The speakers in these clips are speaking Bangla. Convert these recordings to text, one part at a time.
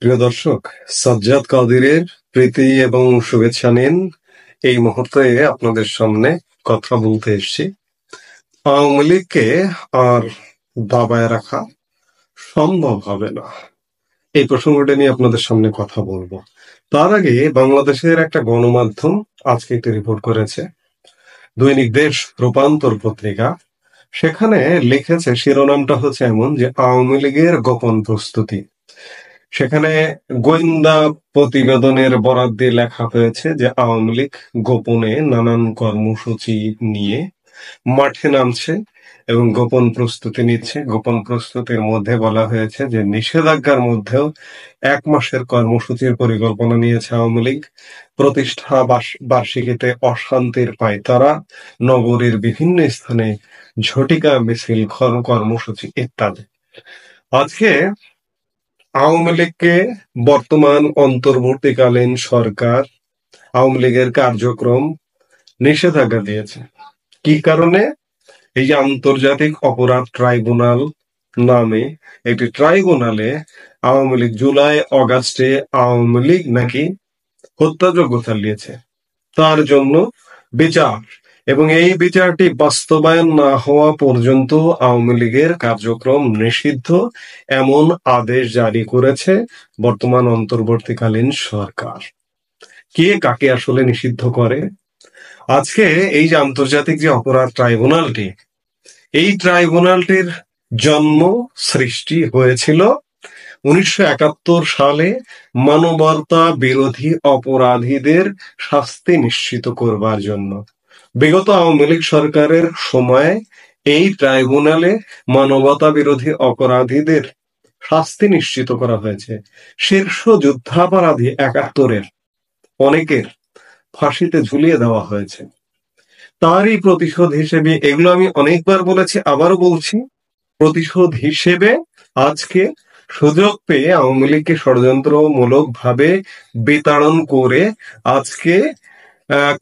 প্রিয় দর্শক, সাজ্জাদ কাদিরের প্রীতি এবং শুভেচ্ছা নিন। এই মুহূর্তে আপনাদের সামনে কথা বলতে এসেছি। আওয়ামী লীগকে আর দাবায় রাখা সম্ভব হবে না, এই প্রসঙ্গটা নিয়ে আপনাদের সামনে কথা বলবো। তার আগে বাংলাদেশের একটা গণমাধ্যম আজকে একটি রিপোর্ট করেছে, দৈনিক দেশ রূপান্তর পত্রিকা। সেখানে লিখেছে, শিরোনামটা হচ্ছে এমন যে আওয়ামী লীগের গোপন প্রস্তুতি। সেখানে গোয়েন্দা প্রতিবেদনের বরাত দিয়ে লেখা হয়েছে যে আওয়ামী লীগ গোপনে নানান কর্মসূচি নিয়ে মাঠে নামছে এবং গোপন প্রস্তুতি নিচ্ছে। গোপন প্রস্তুতির মধ্যে বলা হয়েছে যে নিষেধাজ্ঞার মধ্যেও 1 মাসের কর্মসূচির পরিকল্পনা নিয়েছে আওয়ামী লীগ। প্রতিষ্ঠা বার্ষিকীতে অশান্তির পায়তারা, নগরীর বিভিন্ন স্থানে ঝটিকা মিছিল, কর্মসূচি ইত্যাদি। আজকে আওয়ামী লীগকে বর্তমান অন্তর্বর্তীকালীন সরকার আওয়ামী লীগের কার্যক্রম নিষেধাজ্ঞা দিয়েছে। কি কারণে? এই যে আন্তর্জাতিক অপরাধ ট্রাইব্যুনাল নামে একটি ট্রাইব্যুনালে আওয়ামী লীগ জুলাই অগাস্টে আওয়ামী লীগ নাকি হত্যাযজ্ঞ চালিয়েছে, তার জন্য বিচার, এবং এই বিচারটি বাস্তবায়ন না হওয়া পর্যন্ত আওয়ামী লীগের কার্যক্রম নিষিদ্ধ, এমন আদেশ জারি করেছে বর্তমান অন্তর্বর্তীকালীন সরকার। কে কাকে আসলে নিষিদ্ধ করে? আজকে এই যে আন্তর্জাতিক যে অপরাধ ট্রাইব্যুনালটি, এই ট্রাইব্যুনালটির জন্ম সৃষ্টি হয়েছিল 1971 সালে মানবতা বিরোধী অপরাধীদের শাস্তি নিশ্চিত করবার জন্য। বিগত আওয়ামী লীগ সরকারের সময় এই ট্রাইব্যুনালে মানবতা বিরোধী অপরাধীদের শাস্তি নিশ্চিত করা হয়েছে। শীর্ষ যুদ্ধাপরাধী 71-এর অনেকের ফাঁসিতে ঝুলিয়ে দেওয়া হয়েছে। তারই প্রতিশোধ হিসেবে, এগুলো আমি অনেকবার বলেছি, আবারও বলছি, প্রতিশোধ হিসেবে আজকে সুযোগ পেয়ে আওয়ামী লীগকে ষড়যন্ত্রমূলক ভাবে বিতাড়ন করে আজকে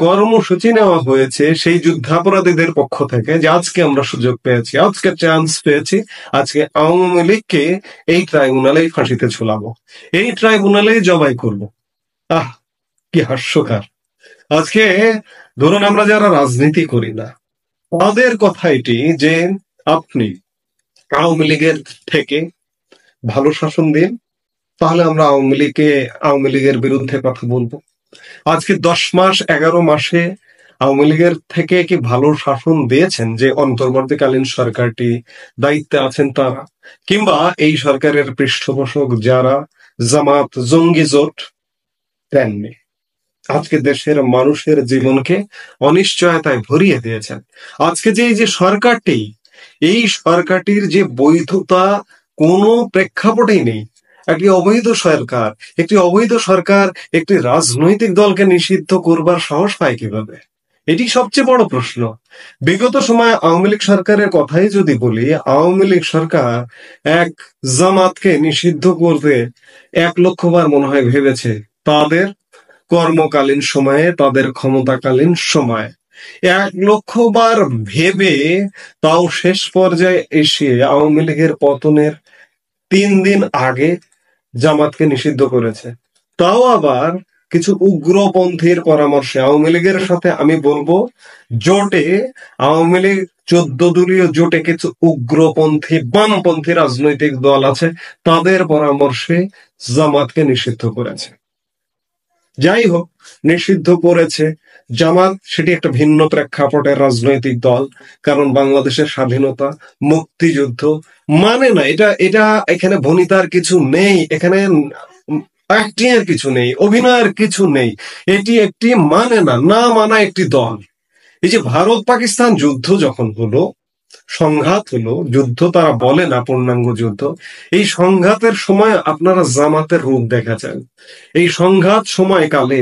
কর্মসূচি নেওয়া হয়েছে সেই যুদ্ধাপরাধীদের পক্ষ থেকে, যে আজকে আমরা সুযোগ পেয়েছি, আজকে চান্স পেয়েছি, আজকে আওয়ামী লীগকে এই ট্রাইব্যুনালেই ফাঁসিতে ঝুলাবো, এই ট্রাইব্যুনালেই জবাই করব। আহ, কি হাস্যকর! আজকে ধরুন আমরা যারা রাজনীতি করি না, তাদের কথা এটি যে আপনি আওয়ামী লীগের থেকে ভালো শাসন দিন, তাহলে আমরা আওয়ামী লীগের বিরুদ্ধে কথা বলবো। আজকে 10 মাস 11 মাসে আওয়ামী লীগের থেকে কি ভালো শাসন দিয়েছেন যে অন্তর্বর্তীকালীন সরকারটি দায়িত্বে আছেন তারা, কিংবা এই সরকারের পৃষ্ঠপোষক যারা জামাত জঙ্গি জোট? দেননি। আজকে দেশের মানুষের জীবনকে অনিশ্চয়তায় ভরিয়ে দিয়েছেন। আজকে যে এই যে সরকারটি, এই সরকারটির যে বৈধতা কোনো প্রেক্ষাপটেই নেই। একটি অবৈধ সরকার একটি রাজনৈতিক দলকে নিষিদ্ধ করবার সাহস পায় কিভাবে? এটি সবচেয়ে বড় প্রশ্ন। বিগত সময়ে আওয়ামী লীগ সরকারের কথাই যদি বলি, আওয়ামী লীগ সরকার এক জামাতকে নিষিদ্ধ করতে 1,00,000 বার মনে হয় ভেবেছে, তাদের কর্মকালীন সময়ে, তাদের ক্ষমতাকালীন সময়ে 1,00,000 বার ভেবে তাও শেষ পর্যায়ে এসে আওয়ামী লীগের পতনের 3 দিন আগে জামাতকে নিষিদ্ধ করেছে। তাও আবার কিছু উগ্রপন্থীর পরামর্শে। আওয়ামী লীগের সাথে আমি বলবো, জোটে আওয়ামী লীগ 14 দলীয় জোটে কিছু উগ্রপন্থী বামপন্থী রাজনৈতিক দল আছে, তাদের পরামর্শে জামাতকে নিষিদ্ধ করেছে। যাই হোক, নিষিদ্ধ করেছে জামাত, সেটি একটা ভিন্ন প্রেক্ষাপটের রাজনৈতিক দল, কারণ বাংলাদেশের স্বাধীনতা, মুক্তিযুদ্ধ মানে না এটা। এখানে ভনিতার কিছু নেই, এখানে অ্যাক্টিং এর কিছু নেই, অভিনয়ের কিছু নেই। এটি একটি মানে না মানা একটি দল। এই যে ভারত পাকিস্তান যুদ্ধ যখন হলো, সংঘাত হলো, যুদ্ধ তারা বলে না, পূর্ণাঙ্গ যুদ্ধ, এই সংঘাতের সময় আপনারা জামাতের রূপ দেখেছেন। এই সংঘাত সময়কালে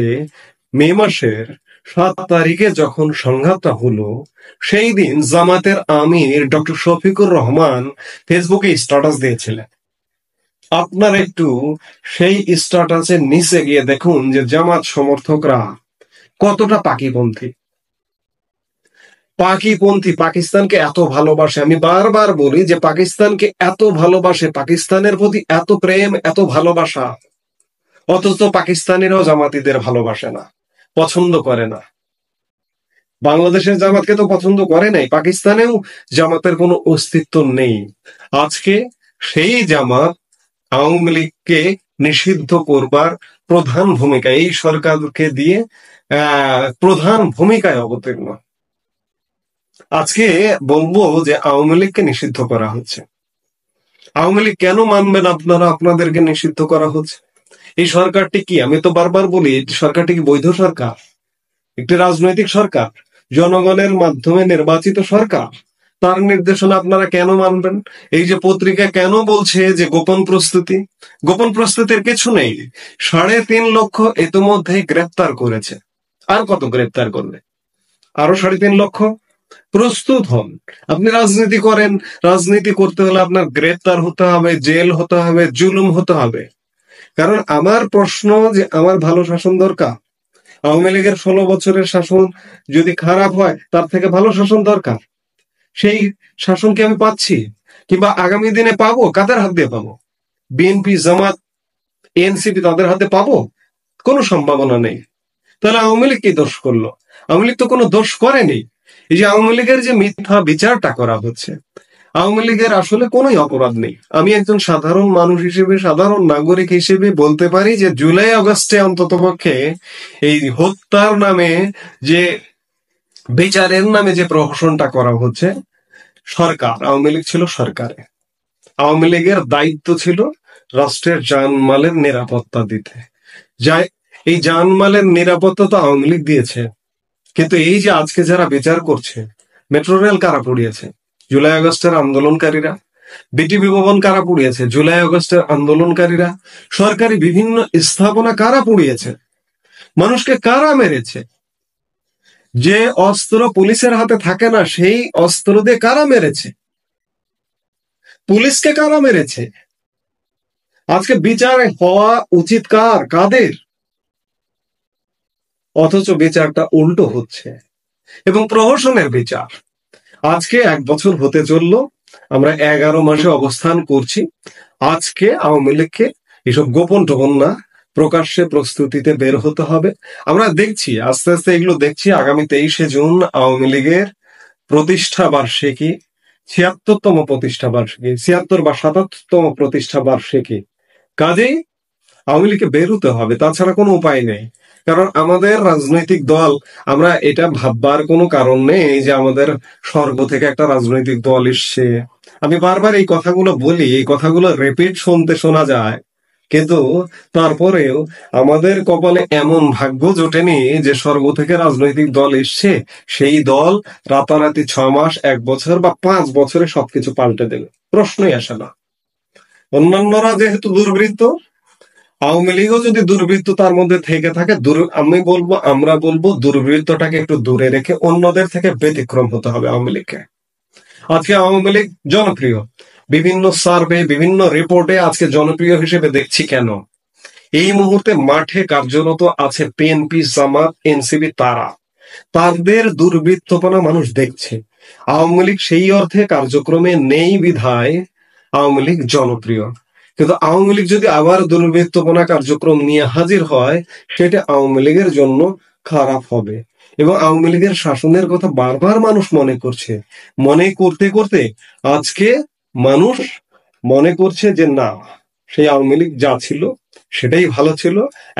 মে মাসের 7 তারিখে যখন সংঘাতটা হলো, সেই দিন জামাতের আমির ডক্টর শফিকুর রহমান ফেসবুকে স্ট্যাটাস দিয়েছিলেন। আপনার একটু সেই স্ট্যাটাসের নিচে গিয়ে দেখুন যে জামাত সমর্থকরা কতটা পাকিপন্থী। পাকিস্তানকে এত ভালোবাসে। আমি বারবার বলি যে পাকিস্তানকে এত ভালোবাসে, পাকিস্তানের প্রতি এত প্রেম, এত ভালোবাসা, অথচ পাকিস্তানিরাও জামাতিদের ভালোবাসে না, পছন্দ করে না। বাংলাদেশের জামাতকে তো পছন্দ করে নাই, পাকিস্তানেও জামাতের কোনো অস্তিত্ব নেই। আজকে সেই জামাত আওয়ামী লীগকে নিষিদ্ধ করবার প্রধান ভূমিকা, এই সরকারকে দিয়ে প্রধান ভূমিকায় অবতীর্ণ। আজকে বলবো যে আওয়ামী লীগকে নিষিদ্ধ করা হচ্ছে। আওয়ামী লীগ কেন মানবেন আপনারা? আপনাদেরকে নিষিদ্ধ করা হচ্ছে। এই সরকারটি কি, আমি তো বারবার বলি, সরকারটি কি বৈধ সরকার? একটি রাজনৈতিক সরকার, জনগণের মাধ্যমে নির্বাচিত সরকার। তার নির্দেশনা আপনারা কেন মানবেন? এই যে পত্রিকা কেন বলছে যে গোপন প্রস্তুতি, গোপন প্রস্তুতির কিছু নেই। 3.5 লক্ষ ইতিমধ্যে গ্রেপ্তার করেছে, আর কত গ্রেপ্তার করবে? আরো 3.5 লক্ষ। প্রস্তুত হন। আপনি রাজনীতি করেন, রাজনীতি করতে হলে আপনার গ্রেপ্তার হতে হবে, জেল হতে হবে, জুলুম হতে হবে। কারণ আমার প্রশ্ন যে আমার ভালো শাসন দরকার। আওয়ামী লীগের 16 বছরের শাসন যদি খারাপ হয়, তার থেকে ভালো শাসন দরকার। সেই শাসন কি আমি পাচ্ছি? কিংবা আগামী দিনে পাবো? কাদের হাত দিয়ে পাবো? বিএনপি, জামাত, এনসিপি তাদের হাতে পাবো? কোনো সম্ভাবনা নেই। তাহলে আওয়ামী লীগ কি দোষ করলো? আওয়ামী লীগ তো কোনো দোষ করেনি। এই যে আওয়ামী লীগের যে মিথ্যা বিচারটা করা হচ্ছে, আওয়ামী লীগের আসলে কোনো অপরাধ নেই। আমি একজন সাধারণ মানুষ হিসেবে, সাধারণ নাগরিক হিসেবে বলতে পারি যে জুলাই আগস্টে অন্ততপক্ষে এই হত্যার নামে যে বিচারের নামে যে প্রহসনটা করা হচ্ছে, সরকার, আওয়ামী লীগ ছিল সরকারে, আওয়ামী লীগের দায়িত্ব ছিল রাষ্ট্রের জানমালের নিরাপত্তা দিতে। এই জানমালের নিরাপত্তা তো আওয়ামী লীগ দিয়েছে। কিন্তু এই যে আজকে যারা বিচার করছে, মেট্রো রেল কারা পুড়িয়েছে? জুলাই আগস্টের আন্দোলনকারীরা। বিটিভি ভবন কারা পুড়িয়েছে? জুলাই আগস্টের আন্দোলনকারীরা। সরকারি বিভিন্ন স্থাপনা কারা পুড়িয়েছে? মানুষকে কারা মেরেছে? যে অস্ত্র পুলিশের হাতে থাকে না, সেই অস্ত্র দিয়ে কারা মেরেছে? পুলিশকে কারা মেরেছে? আজকে বিচার হওয়া উচিত কাদের? অথচ বিচারটা উল্টো হচ্ছে, এবং প্রহসনের বিচার। আজকে 1 বছর হতে চললো, আমরা 11 মাসে অবস্থান করছি। আজকে আওয়ামী লীগকে এসব গোপন টোপন না, প্রকাশ্যে প্রস্তুতিতে বের হতে হবে। আমরা দেখছি, আস্তে আস্তে এগুলো দেখছি। আগামী 23শে জুন আওয়ামী লীগের প্রতিষ্ঠা বার্ষিকী, 76তম প্রতিষ্ঠা বার্ষিকী, 76 বা 77তম প্রতিষ্ঠা বার্ষিকী। কাজেই আওয়ামী লীগকে বের হতে হবে, তাছাড়া কোনো উপায় নেই। কারণ আমাদের রাজনৈতিক দল, আমরা এটা ভাববার কোনো কারণ নেই যে আমাদের স্বর্গ থেকে একটা রাজনৈতিক দল এসছে। আমি বারবার এই কথাগুলো বলি, এই কথাগুলো রিপিট শুনতে শোনা যায়, কিন্তু তারপরেও আমাদের কপালে এমন ভাগ্য জোটেনি যে স্বর্গ থেকে রাজনৈতিক দল এসছে, সেই দল রাতারাতি 6 মাস, 1 বছর বা 5 বছরে সবকিছু পাল্টে দেবে, প্রশ্নই আসে না। অন্যান্যরা যেহেতু দুর্বৃত্ত, আওয়ামী লীগও যদি দুর্বৃত্ত তার মধ্যে থেকে থাকে, আমরা বলবো দুর্বৃত্তটাকে একটু দূরে রেখে অন্যদের থেকে ব্যতিক্রম হতে হবে আওয়ামী লীগকে। আজকে আওয়ামী লীগ জনপ্রিয়, বিভিন্ন সার্ভে, বিভিন্ন রিপোর্টে আজকে জনপ্রিয় হিসেবে দেখছি কেন? এই মুহূর্তে মাঠে কার্যরত আছে বিএনপি, জামাত, এনসিপি। তাদের দুর্বৃত্তপনা মানুষ দেখছে। আওয়ামী লীগ সেই অর্থে কার্যক্রমে নেই বিধায় আওয়ামী লীগ জনপ্রিয়। কিন্তু আওয়ামী লীগ যদি আবার দুর্বৃত্তপনা কার্যক্রম নিয়ে হাজির হয়, সেটা আওয়ামী লীগের জন্য খারাপ হবে। এবং আওয়ামী লীগের শাসনের কথা বারবার মানুষ মনে করছে। মনে করতে করতে আজকে মানুষ মনে করছে যে না, সেই আওয়ামী লীগ যা ছিল সেটাই ভালো ছিল।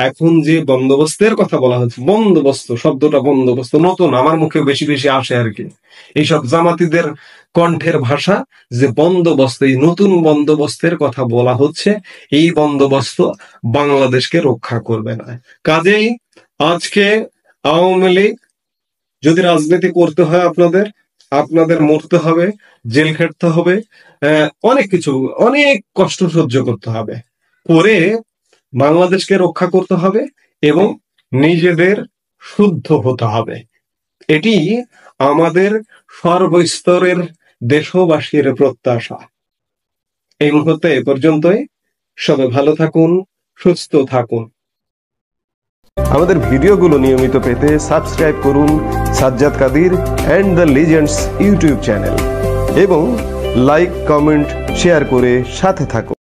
এখন যে বন্দোবস্তের কথা বলা হচ্ছে, বন্দোবস্ত শব্দটা, বন্দোবস্ত নতুন, আমার মুখে বেশি বেশি আসে আর কি। এইসব জামাতিদের কণ্ঠের ভাষা যে বন্দোবস্ত, এই নতুন বন্দোবস্তের কথা বলা হচ্ছে, এই বন্দোবস্ত বাংলাদেশকে রক্ষা করবে না। কাজেই আজকে আওয়ামী লীগ, যদি রাজনীতি করতে হয় আপনাদের মরতে হবে, জেল খেটতে হবে, অনেক কিছু, অনেক কষ্ট সহ্য করতে হবে, করে বাংলাদেশকে রক্ষা করতে হবে এবং নিজেদের শুদ্ধ হতে হবে। এটি আমাদের সর্বস্তরের দেশবাসীর প্রত্যাশা। এই মুহূর্তে এ পর্যন্তই। সবাই ভালো থাকুন, সুস্থ থাকুন। আমাদের ভিডিওগুলো নিয়মিত পেতে সাবস্ক্রাইব করুন Sajjad Kadir and the legends YouTube channel, এবং লাইক, কমেন্ট, শেয়ার করে সাথে থাকুন।